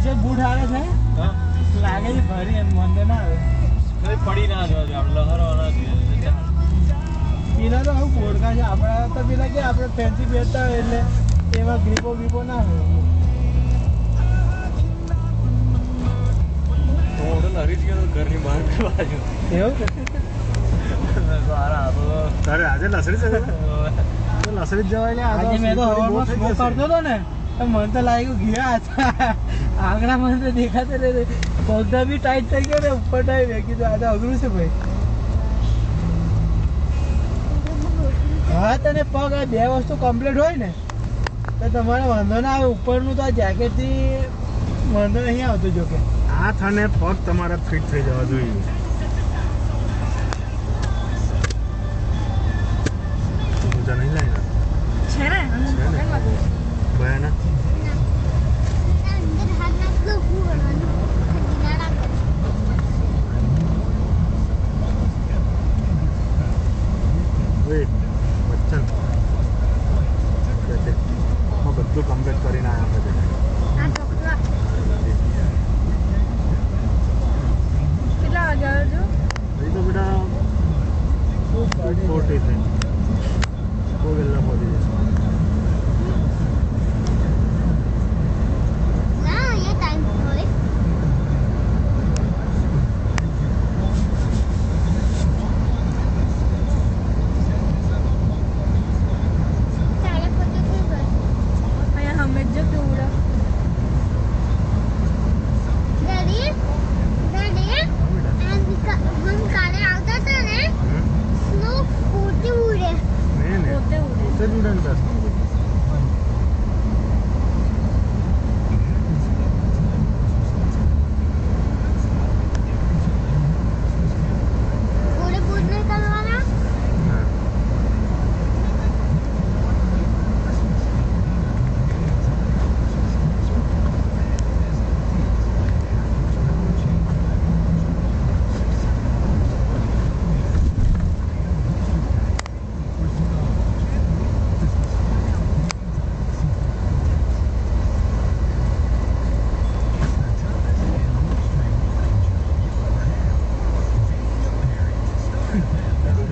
જે બૂટ આવે છે હા લાગે છે ભરી એમ મંદે ના આવે કઈ પડી ના જવા આપણે લહરવાના છે પેલા તો આવું પોડકા છે આપણા તો પેલા કે આપણે ફેન્સી પહેરતા હોય એટલે એમાં ગ્રીપો બીપો ના હોય થોડું લરી જ ગયો ઘરની બહાર બાજુ એવું કે તારે આજે લસડી છે તો લસડી જ જવાય આજે મેં તો હવામાં સ્મોક કરતો હતો ને તો મને તો લાગ્યું ગયા હતા આંગણા મને તો દેખાતો ને પગડા બી ટાઈટ થઈ ગયો ને ઉપર ટાઈટ મેં કીધું આજે અઘરું છે ભાઈ હા તને પગ આ બે વસ્તુ કમ્પ્લીટ હોય ને તો તમારે વાંધો ના આવે ઉપરનું તો આ જેકેટથી વાંધો નહીં આવતો જોકે હાથ અને પગ તમારા ફિટ થઈ જવા જોઈએ પૂજા નહીં લાવી છે ને ભયાના બચ્ચન બધું કમ્પ્લીટ કરીને આવ્યા કેટલા વાગે આવ્યો હજી તો બેટા 40 થઈ બહુ વહેલા પહોંચી જશે અહીંયા હમે જ કેવડા પોતે ઉડે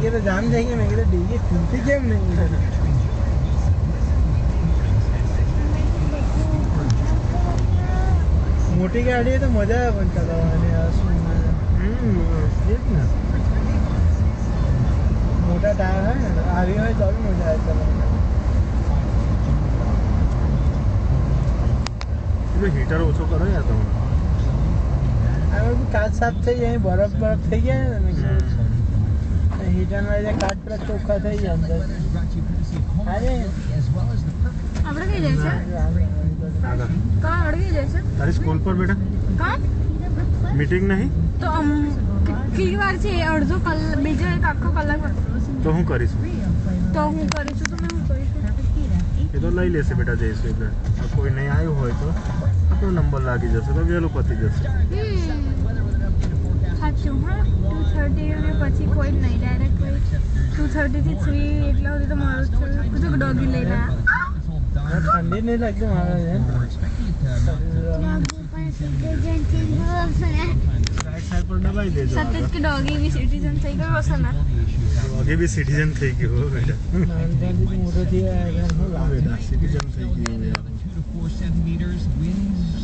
ये तो जान जाएंगे मैं कहता डीजे खुलती केम नहीं मोटी गाड़ी है तो मजा है पण चलावવાની मोटा टायर है ना आगे में तो भी मजा आए चलावવાની હીટર ઓછો કરો યાર તમે હવે કાચ સાફ થઈ જાય બરફ થઈ ગયા ને હીટર માં જે કાચ પર ચોખ્ખા થઈ જાય અંદર અરે આપણે કઈ જાય છે કાં અડવી જાય છે તારી સ્કૂલ પર બેટા કાં મીટિંગ નહીં તો કેટલી વાર છે અડધો કલાક બીજો એક આખો કલાક તો હું કરીશ તો હું કરીશું તો મેં હું કરીશું એ તો લઈ લેશે બેટા જઈશું એટલે કોઈ નહીં આવ્યું હોય તો આપણો નંબર લાગી જશે તો વહેલું પતી જશે સાચું હા 2:30 પછી કોઈ નહીં ડાયરેક્ટ 2:30 થી 3 એટલા સુધી તો મારું જ છે બધું ડોગી લઈને ઠંડી નહીં લાગતી મારે સાઈડ પર દબાઈ દેજો સતત કે ડોગી બી સિટીઝન થઈ ગયો હશે ને આગે બી સિટીઝન થઈ ગયો બેટા નાનપણથી મોટો થયા બેટા સિટીઝન થઈ ગયો યાર